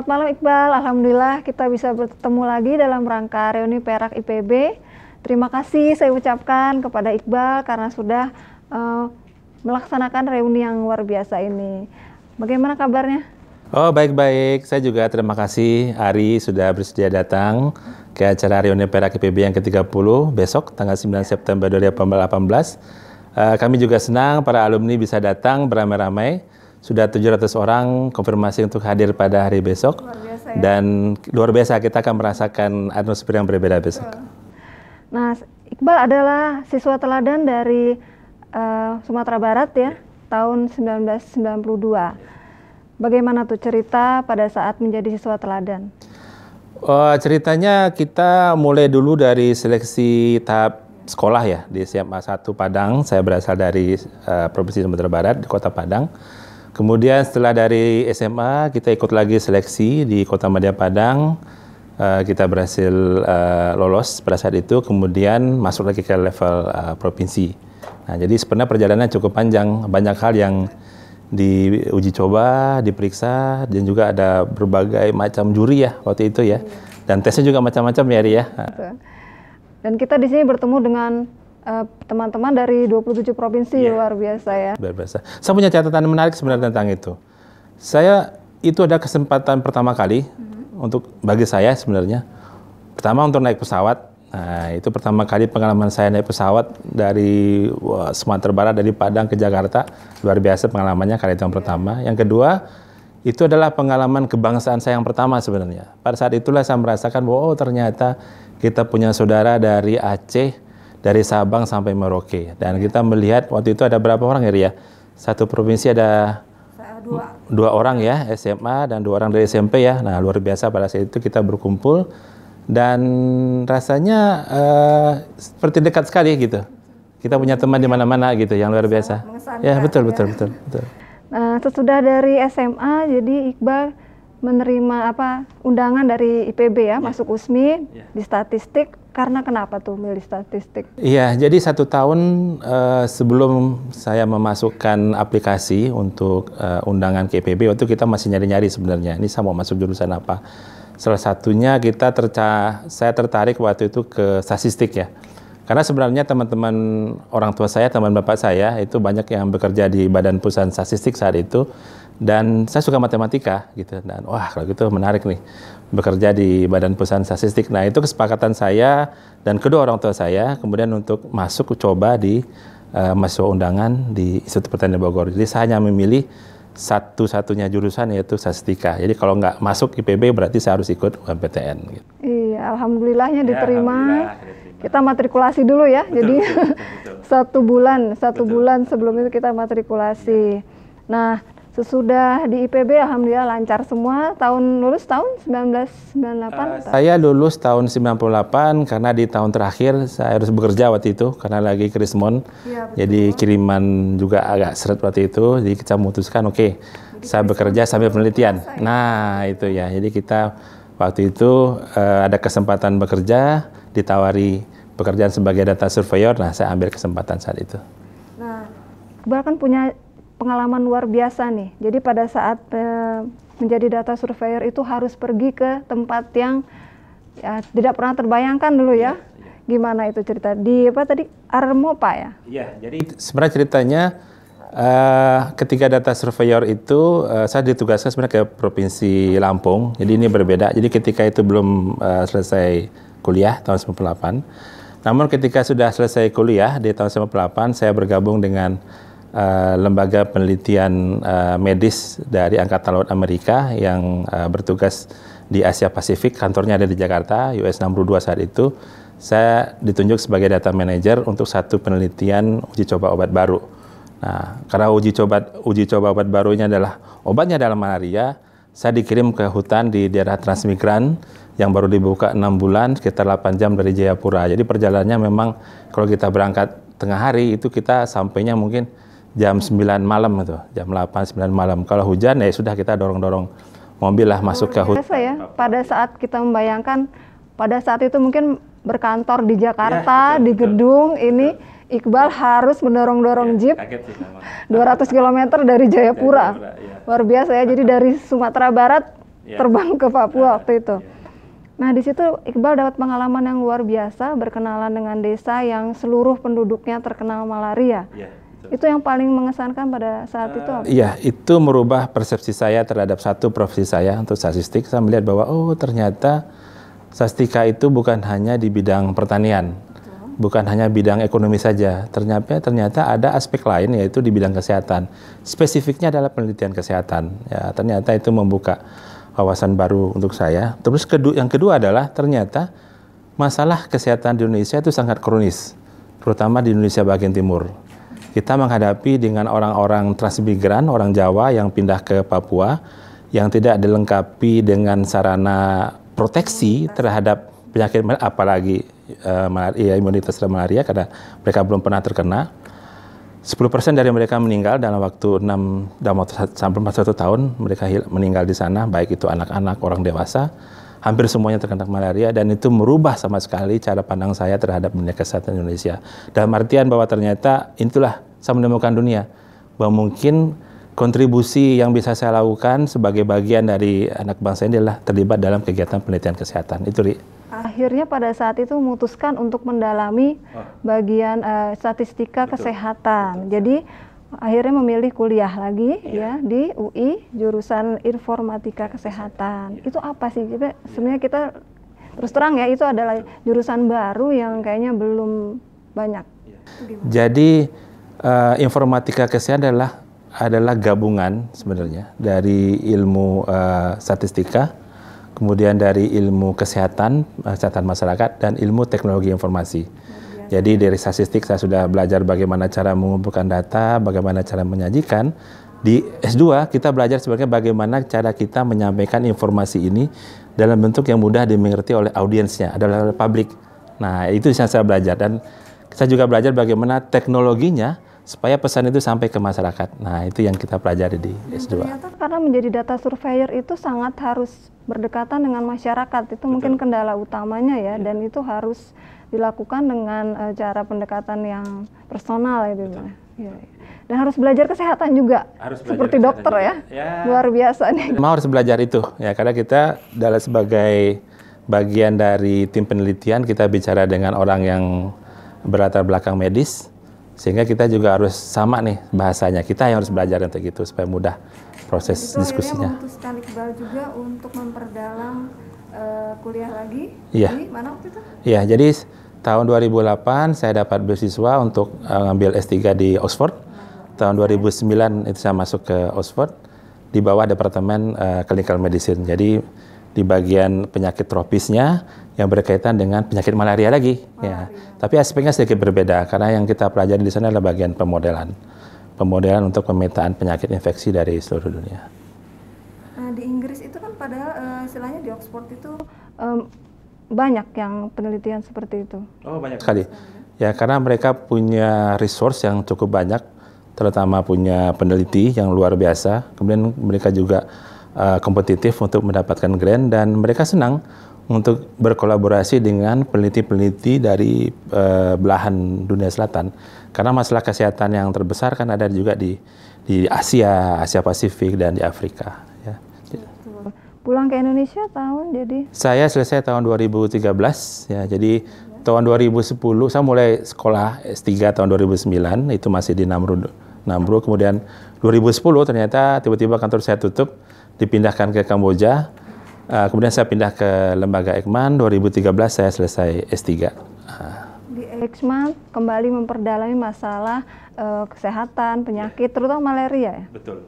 Selamat malam Iqbal, Alhamdulillah kita bisa bertemu lagi dalam rangka reuni Perak IPB. Terima kasih saya ucapkan kepada Iqbal karena sudah melaksanakan reuni yang luar biasa ini. Bagaimana kabarnya? Oh, baik-baik. Saya juga terima kasih Ari sudah bersedia datang ke acara reuni Perak IPB yang ke-30 besok tanggal 9 September 2018. Kami juga senang para alumni bisa datang beramai-ramai. Sudah 700 orang konfirmasi untuk hadir pada hari besok. Luar biasa, ya? Dan luar biasa kita akan merasakan atmosfer yang berbeda besok. Nah, Iqbal adalah siswa teladan dari Sumatera Barat ya, tahun 1992. Bagaimana tuh cerita pada saat menjadi siswa teladan? Ceritanya kita mulai dulu dari seleksi tahap sekolah ya, di SMA 1 Padang. Saya berasal dari Provinsi Sumatera Barat, di Kota Padang. Kemudian setelah dari SMA, kita ikut lagi seleksi di Kota Madya Padang. Kita berhasil lolos pada saat itu, kemudian masuk lagi ke level provinsi. Nah, jadi sebenarnya perjalanan cukup panjang, banyak hal yang diuji coba, diperiksa, dan juga ada berbagai macam juri ya waktu itu ya. Dan tesnya juga macam-macam ya, Ri ya. Dan kita di sini bertemu dengan teman-teman dari 27 provinsi, luar biasa ya. Luar biasa. Saya punya catatan menarik sebenarnya tentang itu. Itu ada kesempatan pertama kali untuk bagi saya sebenarnya. Pertama untuk naik pesawat. Nah, itu pertama kali pengalaman saya naik pesawat dari Sumatera Barat, dari Padang ke Jakarta. Luar biasa pengalamannya kali itu yang pertama. Yang kedua, itu adalah pengalaman kebangsaan saya yang pertama sebenarnya. Pada saat itulah saya merasakan bahwa ternyata kita punya saudara dari Aceh, dari Sabang sampai Merauke. Dan kita melihat waktu itu ada berapa orang ya, Ria? Satu provinsi ada dua orang ya, SMA dan 2 orang dari SMP ya. Nah, luar biasa pada saat itu kita berkumpul dan rasanya seperti dekat sekali gitu. Kita punya teman di mana-mana gitu, yang luar biasa. Ya, betul. Nah, sesudah dari SMA, jadi Iqbal menerima undangan dari IPB ya, masuk USMI di statistik. Karena kenapa tuh milih statistik? Iya, jadi 1 tahun sebelum saya memasukkan aplikasi untuk undangan ke IPB, waktu kita masih nyari-nyari sebenarnya. Ini saya mau masuk jurusan apa? Salah satunya saya tertarik waktu itu ke statistik ya. Karena sebenarnya teman-teman orang tua saya, teman bapak saya, itu banyak yang bekerja di Badan Pusat Statistik saat itu. Dan saya suka matematika gitu. Dan wah, kalau gitu menarik nih, bekerja di Badan Pusat Statistik. Nah, itu kesepakatan saya dan kedua orang tua saya kemudian untuk masuk coba di mahasiswa undangan di Institut Pertanian Bogor. Jadi saya hanya memilih satu-satunya jurusan yaitu statistika. Jadi kalau nggak masuk IPB berarti saya harus ikut UMPTN. Gitu. Iya, alhamdulillahnya diterima. Alhamdulillah. Kita matrikulasi dulu ya. Betul, jadi betul. satu bulan sebelum itu kita matrikulasi. Nah, sesudah di IPB alhamdulillah lancar semua. Lulus tahun 1998. Saya lulus tahun 98 karena di tahun terakhir saya harus bekerja waktu itu karena lagi krismon. Ya, jadi kiriman juga agak seret waktu itu. Jadi kita memutuskan saya bekerja sambil penelitian. Nah, itu ya. Jadi kita waktu itu ada kesempatan bekerja, ditawari pekerjaan sebagai data surveyor. Nah, saya ambil kesempatan saat itu. Nah, Iqbal kan punya pengalaman luar biasa nih. Jadi pada saat menjadi data surveyor itu harus pergi ke tempat yang ya, tidak pernah terbayangkan dulu ya. Gimana itu cerita? Di Armopa ya? Iya, jadi sebenarnya ceritanya ketika data surveyor itu saya ditugaskan sebenarnya ke Provinsi Lampung. Jadi ini berbeda. Jadi ketika itu belum selesai kuliah tahun 98. Namun ketika sudah selesai kuliah di tahun 98, saya bergabung dengan lembaga penelitian medis dari Angkatan Laut Amerika yang bertugas di Asia Pasifik, kantornya ada di Jakarta, US 62 saat itu. Saya ditunjuk sebagai data manager untuk satu penelitian uji coba obat baru. Nah, karena uji coba obat barunya adalah obatnya adalah malaria, saya dikirim ke hutan di daerah Transmigran yang baru dibuka 6 bulan, sekitar 8 jam dari Jayapura. Jadi perjalanannya memang kalau kita berangkat tengah hari itu kita sampainya mungkin jam 9 malam itu, jam 8, 9 malam. Kalau hujan ya sudah kita dorong-dorong mobil lah masuk ke hutan. Ya, pada saat kita membayangkan, pada saat itu mungkin berkantor di Jakarta, di gedung ini, Iqbal harus mendorong-dorong jeep 200 km dari Jayapura. Luar biasa ya, jadi dari Sumatera Barat terbang ke Papua waktu itu. Nah, di situ Iqbal dapat pengalaman yang luar biasa, berkenalan dengan desa yang seluruh penduduknya terkena malaria. Itu yang paling mengesankan pada saat itu apa? Iya, itu merubah persepsi saya terhadap satu profesi saya untuk statistik. Saya melihat bahwa ternyata statistika itu bukan hanya di bidang pertanian, bukan hanya bidang ekonomi saja. Ternyata ada aspek lain, yaitu di bidang kesehatan. Spesifiknya adalah penelitian kesehatan. Ya, ternyata itu membuka wawasan baru untuk saya. Terus yang kedua adalah ternyata masalah kesehatan di Indonesia itu sangat kronis, terutama di Indonesia bagian timur. Kita menghadapi dengan orang-orang transmigran, orang Jawa yang pindah ke Papua, yang tidak dilengkapi dengan sarana proteksi terhadap penyakit, apalagi imunitas terhadap malaria, karena mereka belum pernah terkena. 10% dari mereka meninggal dalam waktu sampai 1 tahun, mereka meninggal di sana, baik itu anak-anak, orang dewasa, hampir semuanya terkena malaria, dan itu merubah sama sekali cara pandang saya terhadap dunia kesehatan Indonesia. Dalam artian bahwa ternyata itulah saya menemukan dunia, bahwa mungkin kontribusi yang bisa saya lakukan sebagai bagian dari anak bangsa ini adalah terlibat dalam kegiatan penelitian kesehatan. Itu, Ri. Akhirnya pada saat itu memutuskan untuk mendalami bagian statistika kesehatan. Jadi akhirnya memilih kuliah lagi ya di UI jurusan informatika kesehatan. Itu apa sih? Sebenarnya kita terus terang ya, itu adalah jurusan baru yang kayaknya belum banyak. Jadi informatika kesehatan adalah gabungan sebenarnya dari ilmu statistika, kemudian dari ilmu kesehatan masyarakat, dan ilmu teknologi informasi. Jadi dari statistik saya sudah belajar bagaimana cara mengumpulkan data, bagaimana cara menyajikan. Di S2 kita belajar sebenarnya bagaimana cara kita menyampaikan informasi ini dalam bentuk yang mudah dimengerti oleh audiensnya, adalah publik. Nah, itu yang saya belajar, dan saya juga belajar bagaimana teknologinya supaya pesan itu sampai ke masyarakat. Nah, itu yang kita pelajari di S2. Ternyata karena menjadi data surveyor itu sangat harus berdekatan dengan masyarakat. Itu mungkin kendala utamanya ya, dan itu harus dilakukan dengan cara pendekatan yang personal gitu. Ya. Dan harus belajar kesehatan juga, seperti dokter ya. Luar biasa nih. Mau harus belajar itu ya, karena kita sebagai bagian dari tim penelitian, kita bicara dengan orang yang berlatar belakang medis, sehingga kita juga harus sama nih bahasanya. Kita yang harus belajar untuk itu supaya mudah proses diskusinya. Itu memutuskan Iqbal juga untuk memperdalam kuliah lagi. Iya. Di mana waktu itu? Iya, jadi tahun 2008 saya dapat beasiswa untuk ngambil S3 di Oxford. Tahun 2009 itu saya masuk ke Oxford di bawah Departemen Clinical Medicine. Jadi di bagian penyakit tropisnya yang berkaitan dengan penyakit malaria lagi. Ya. Tapi aspeknya sedikit berbeda, karena yang kita pelajari di sana adalah bagian pemodelan untuk pemetaan penyakit infeksi dari seluruh dunia. Nah, di Inggris itu kan padahal istilahnya di Oxford itu banyak yang penelitian seperti itu. Oh, banyak sekali. Ya, karena mereka punya resource yang cukup banyak, terutama punya peneliti yang luar biasa. Kemudian mereka juga kompetitif untuk mendapatkan grant, dan mereka senang untuk berkolaborasi dengan peneliti-peneliti dari belahan dunia selatan. Karena masalah kesehatan yang terbesar kan ada juga di Asia Pasifik, dan di Afrika. Ya. Pulang ke Indonesia jadi? Saya selesai tahun 2013, ya. Jadi tahun 2010 saya mulai sekolah S3 tahun 2009, itu masih di Namru. Kemudian 2010 ternyata tiba-tiba kantor saya tutup, dipindahkan ke Kamboja. Kemudian saya pindah ke lembaga Ekman. 2013 saya selesai S3. Di Ekman kembali memperdalami masalah kesehatan, penyakit, terutama malaria ya? Betul.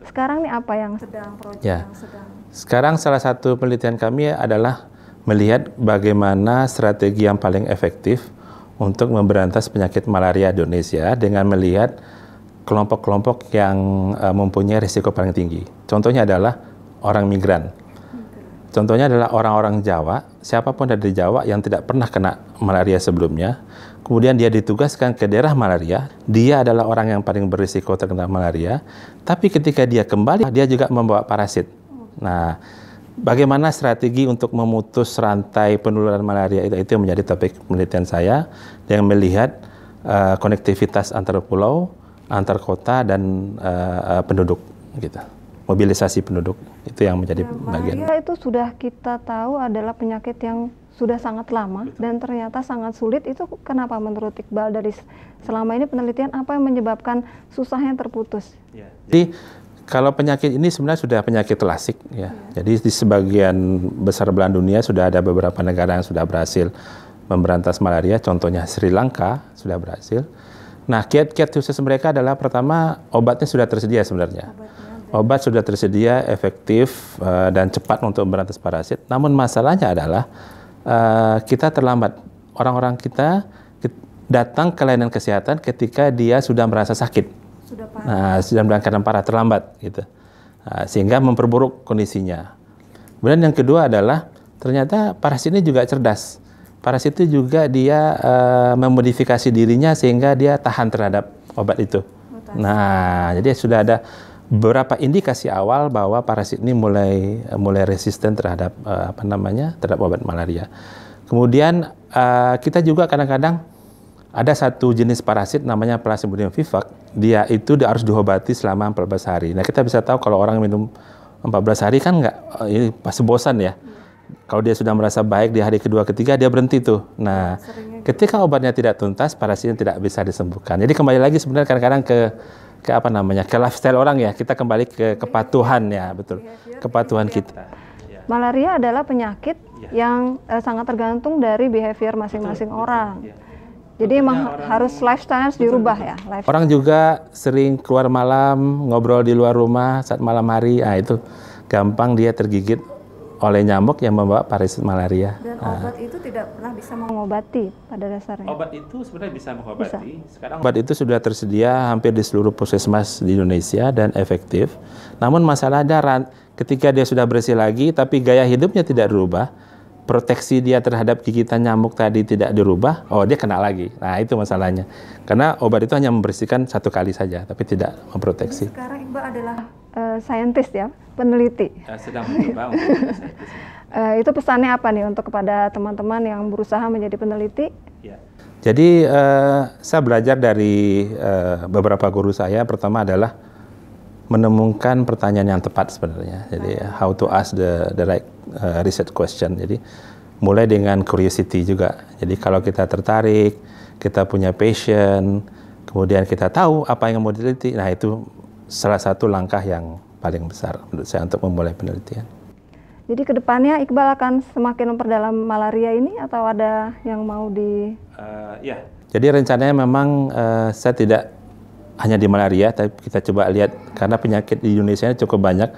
Sekarang nih apa yang sedang yang sedang? Sekarang salah satu penelitian kami adalah melihat bagaimana strategi yang paling efektif untuk memberantas penyakit malaria di Indonesia dengan melihat kelompok-kelompok yang mempunyai risiko paling tinggi. Contohnya adalah orang migran. Contohnya adalah orang-orang Jawa, siapapun dari Jawa yang tidak pernah kena malaria sebelumnya, kemudian dia ditugaskan ke daerah malaria, dia adalah orang yang paling berisiko terkena malaria, tapi ketika dia kembali, dia juga membawa parasit. Nah, bagaimana strategi untuk memutus rantai penularan malaria itu yang menjadi topik penelitian saya, dengan melihat konektivitas antar pulau, antar kota, dan penduduk gitu. mobilisasi penduduk. Itu yang menjadi bagian. Malaria itu sudah kita tahu adalah penyakit yang sudah sangat lama dan ternyata sangat sulit. Itu kenapa menurut Iqbal dari selama ini penelitian apa yang menyebabkan susahnya terputus? Jadi kalau penyakit ini sebenarnya sudah penyakit klasik ya. Jadi di sebagian besar belahan dunia sudah ada beberapa negara yang sudah berhasil memberantas malaria. Contohnya Sri Lanka sudah berhasil. Nah, kiat-kiat khusus mereka adalah pertama obatnya sudah tersedia sebenarnya. Obat sudah tersedia, efektif dan cepat untuk memberantas parasit. Namun masalahnya adalah kita terlambat. Orang-orang kita datang ke layanan kesehatan ketika dia sudah merasa sakit. Sudah dalam keadaan parah, terlambat gitu. Sehingga memperburuk kondisinya. Kemudian yang kedua adalah ternyata parasit ini juga cerdas. Parasit itu juga dia memodifikasi dirinya sehingga dia tahan terhadap obat itu. Nah, jadi sudah ada beberapa indikasi awal bahwa parasit ini mulai resisten terhadap terhadap obat malaria. Kemudian kita juga kadang-kadang ada satu jenis parasit namanya Plasmodium vivax. Dia itu harus diobati selama 14 hari. Nah, kita bisa tahu kalau orang minum 14 hari kan ini pasti bosan ya. Kalau dia sudah merasa baik di hari kedua, ketiga, dia berhenti tuh. Nah, ketika obatnya tidak tuntas, parasitnya tidak bisa disembuhkan. Jadi kembali lagi sebenarnya kadang-kadang ke lifestyle orang ya. Kita kembali ke kepatuhan ya, betul. Kepatuhan kita. Malaria adalah penyakit yang sangat tergantung dari behavior masing-masing orang. Jadi emang harus lifestyle harus dirubah ya. Orang juga sering keluar malam, ngobrol di luar rumah saat malam hari. Nah, itu gampang dia tergigit oleh nyamuk yang membawa parasit malaria. Dan obat itu tidak pernah bisa mengobati pada dasarnya. Obat itu sebenarnya bisa mengobati. Sekarang obat itu sudah tersedia hampir di seluruh puskesmas di Indonesia dan efektif. Namun masalahnya ketika dia sudah bersih lagi tapi gaya hidupnya tidak dirubah, proteksi dia terhadap gigitan nyamuk tadi tidak dirubah, dia kena lagi. Nah, itu masalahnya. Karena obat itu hanya membersihkan satu kali saja tapi tidak memproteksi. Jadi sekarang Iqbal adalah saintis ya, peneliti. Sedang mencoba untuk saintis. Itu pesannya apa nih untuk kepada teman-teman yang berusaha menjadi peneliti? Ya. Jadi saya belajar dari beberapa guru saya. Pertama adalah menemukan pertanyaan yang tepat sebenarnya. Jadi how to ask the right research question. Jadi mulai dengan curiosity juga. Jadi kalau kita tertarik, kita punya passion, kemudian kita tahu apa yang mau diteliti, nah itu salah satu langkah yang paling besar menurut saya untuk memulai penelitian. Jadi kedepannya Iqbal akan semakin memperdalam malaria ini atau ada yang mau Ya. Jadi rencananya memang saya tidak hanya di malaria, tapi kita coba lihat karena penyakit di Indonesia cukup banyak.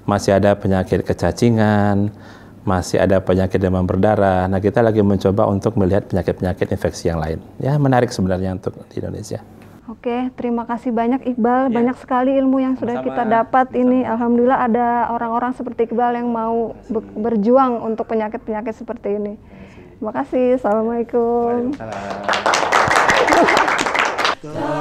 Masih ada penyakit kecacingan, masih ada penyakit demam berdarah. Nah, kita lagi mencoba untuk melihat penyakit-penyakit infeksi yang lain. Ya, menarik sebenarnya untuk di Indonesia. Oke, terima kasih banyak Iqbal. Banyak sekali ilmu yang sudah kita dapat ini. Alhamdulillah ada orang-orang seperti Iqbal yang mau berjuang untuk penyakit-penyakit seperti ini. Terima kasih. Assalamualaikum. Waalaikumsalam.